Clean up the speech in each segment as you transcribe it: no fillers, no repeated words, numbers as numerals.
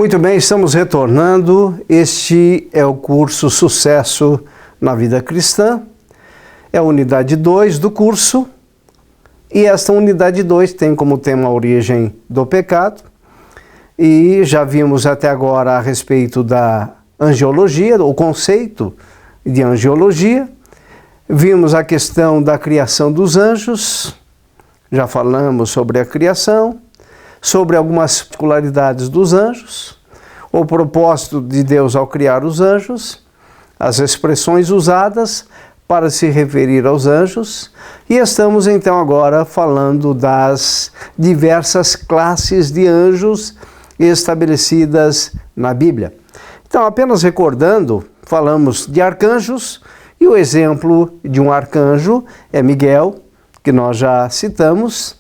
Muito bem, estamos retornando. Este é o curso Sucesso na Vida Cristã. É a unidade 2 do curso. E esta unidade 2 tem como tema a origem do pecado. E já vimos até agora a respeito da angiologia, o conceito de angiologia. Vimos a questão da criação dos anjos. Já falamos sobre a criação, sobre algumas particularidades dos anjos, o propósito de Deus ao criar os anjos, as expressões usadas para se referir aos anjos, e estamos então agora falando das diversas classes de anjos estabelecidas na Bíblia. Então, apenas recordando, falamos de arcanjos, e o exemplo de um arcanjo é Miguel, que nós já citamos.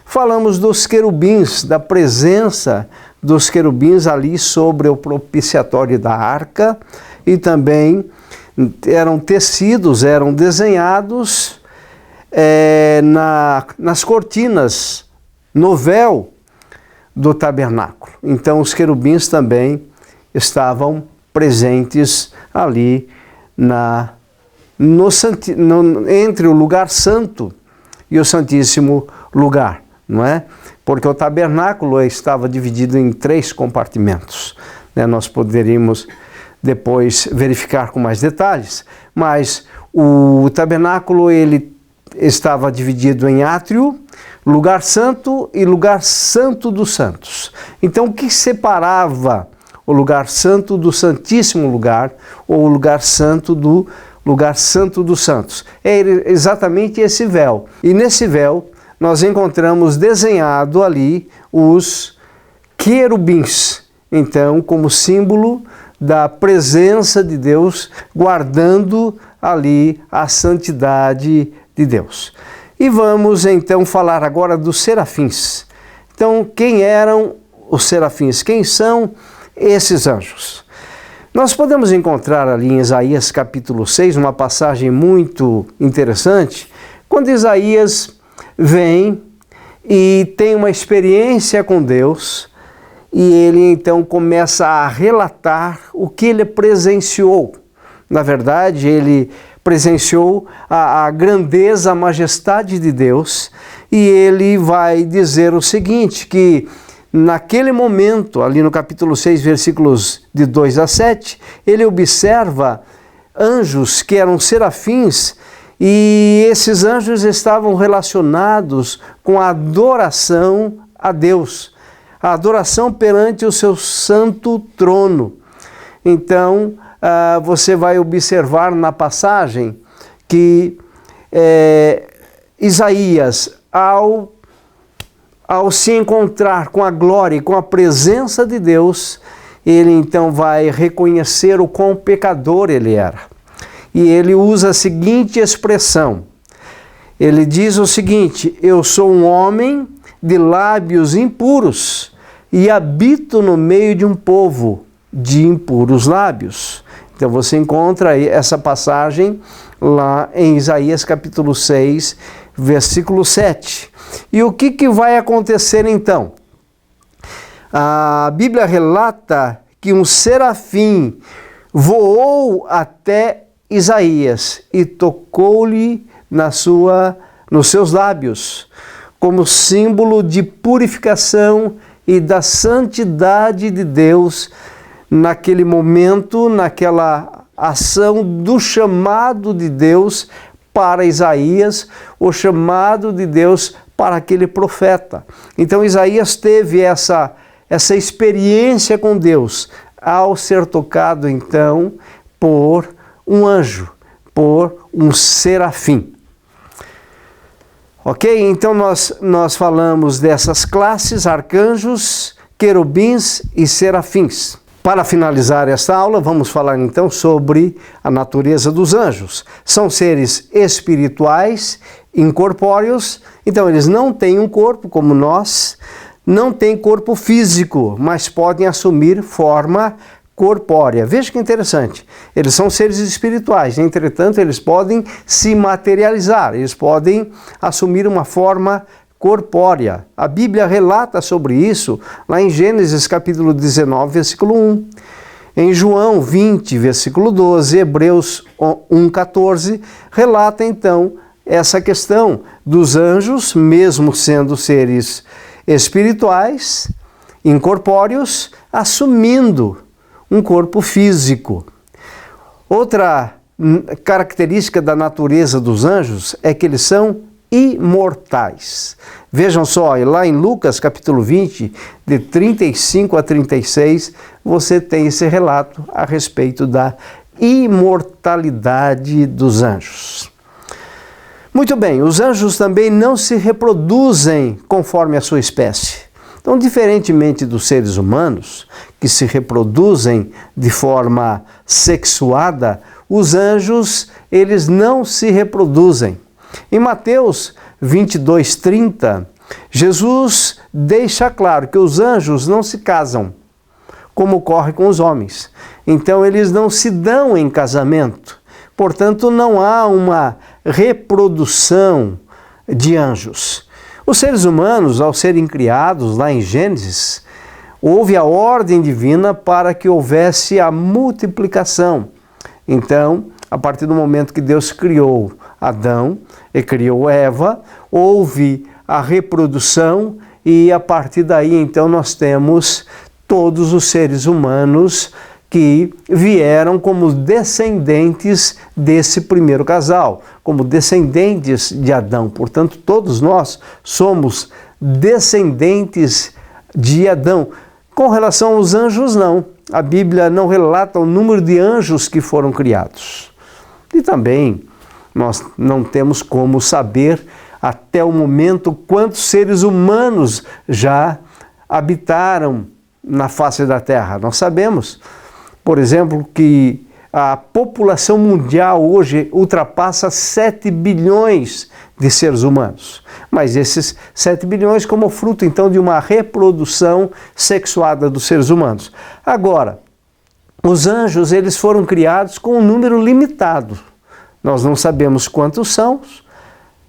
Falamos dos querubins, da presença dos querubins ali sobre o propiciatório da arca, e também eram tecidos, eram desenhados nas cortinas, no véu do tabernáculo. Então os querubins também estavam presentes ali entre o lugar santo e o santíssimo lugar. Não é? Porque o tabernáculo estava dividido em 3 compartimentos. Nós poderíamos depois verificar com mais detalhes, mas o tabernáculo ele estava dividido em átrio, lugar santo e lugar santo dos santos. Então, o que separava o lugar santo do santíssimo lugar, ou o lugar santo do lugar santo dos santos? É exatamente esse véu. E nesse véu nós encontramos desenhado ali os querubins, então como símbolo da presença de Deus, guardando ali a santidade de Deus. E vamos então falar agora dos serafins. Então, quem eram os serafins? Quem são esses anjos? Nós podemos encontrar ali em Isaías capítulo 6 uma passagem muito interessante, quando Isaías vem e tem uma experiência com Deus, e ele então começa a relatar o que ele presenciou. Na verdade, ele presenciou a grandeza, a majestade de Deus, e ele vai dizer o seguinte, que naquele momento, ali no capítulo 6, versículos de 2 a 7, ele observa anjos que eram serafins, e esses anjos estavam relacionados com a adoração a Deus, a adoração perante o seu santo trono. Então, você vai observar na passagem que Isaías, ao se encontrar com a glória e com a presença de Deus, ele então vai reconhecer o quão pecador ele era. E ele usa a seguinte expressão, ele diz o seguinte: eu sou um homem de lábios impuros e habito no meio de um povo de impuros lábios. Então você encontra aí essa passagem lá em Isaías capítulo 6, versículo 7. E o que vai acontecer então? A Bíblia relata que um serafim voou até Isaías e tocou-lhe nos seus lábios, como símbolo de purificação e da santidade de Deus naquele momento, naquela ação do chamado de Deus para Isaías, o chamado de Deus para aquele profeta. Então Isaías teve essa experiência com Deus ao ser tocado então por um anjo, por um serafim. Ok? Então nós falamos dessas classes, arcanjos, querubins e serafins. Para finalizar esta aula, vamos falar então sobre a natureza dos anjos. São seres espirituais, incorpóreos, então eles não têm um corpo como nós, não têm corpo físico, mas podem assumir forma corpórea. Veja que interessante, eles são seres espirituais, entretanto eles podem se materializar, eles podem assumir uma forma corpórea. A Bíblia relata sobre isso lá em Gênesis capítulo 19, versículo 1. Em João 20, versículo 12, Hebreus 1,14, relata então essa questão dos anjos, mesmo sendo seres espirituais, incorpóreos, assumindo um corpo físico. Outra característica da natureza dos anjos é que eles são imortais. Vejam só, lá em Lucas capítulo 20, de 35 a 36, você tem esse relato a respeito da imortalidade dos anjos. Muito bem, os anjos também não se reproduzem conforme a sua espécie. Então, diferentemente dos seres humanos, que se reproduzem de forma sexuada, os anjos, eles não se reproduzem. Em Mateus 22:30, Jesus deixa claro que os anjos não se casam, como ocorre com os homens. Então, eles não se dão em casamento. Portanto, não há uma reprodução de anjos. Os seres humanos, ao serem criados lá em Gênesis, houve a ordem divina para que houvesse a multiplicação. Então, a partir do momento que Deus criou Adão e criou Eva, houve a reprodução e a partir daí então nós temos todos os seres humanos que vieram como descendentes desse primeiro casal, como descendentes de Adão. Portanto, todos nós somos descendentes de Adão. Com relação aos anjos, não. A Bíblia não relata o número de anjos que foram criados. E também nós não temos como saber até o momento quantos seres humanos já habitaram na face da Terra. Nós sabemos, por exemplo, que a população mundial hoje ultrapassa 7 bilhões de seres humanos. Mas esses 7 bilhões como fruto, então, de uma reprodução sexuada dos seres humanos. Agora, os anjos, eles foram criados com um número limitado. Nós não sabemos quantos são,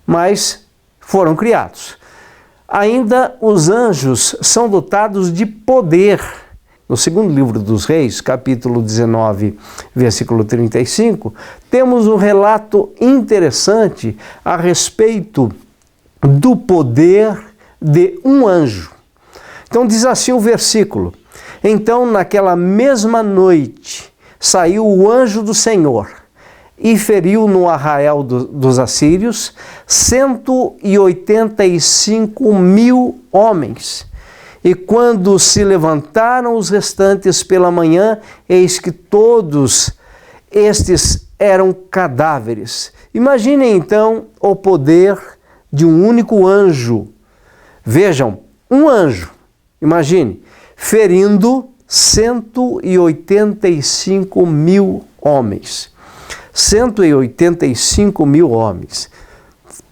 mas foram criados. Ainda os anjos são dotados de poder. No segundo livro dos Reis, capítulo 19, versículo 35, temos um relato interessante a respeito do poder de um anjo. Então diz assim o versículo: então naquela mesma noite saiu o anjo do Senhor e feriu no arraial dos assírios 185.000 homens. E quando se levantaram os restantes pela manhã, eis que todos estes eram cadáveres. Imaginem então o poder de um único anjo. Vejam, um anjo, imagine, ferindo 185.000 homens. 185.000 homens.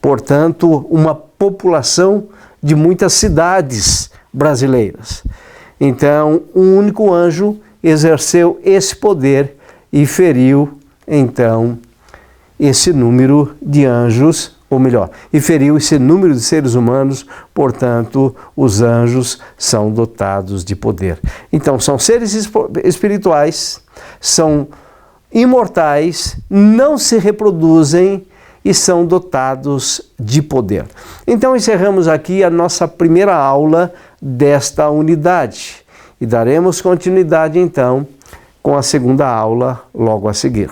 Portanto, uma população de muitas cidades brasileiras. Então, um único anjo exerceu esse poder e feriu, então, esse número de anjos, ou melhor, e feriu esse número de seres humanos, portanto, os anjos são dotados de poder. Então, são seres espirituais, são imortais, não se reproduzem e são dotados de poder. Então, encerramos aqui a nossa primeira aula desta unidade e daremos continuidade, então, com a segunda aula logo a seguir.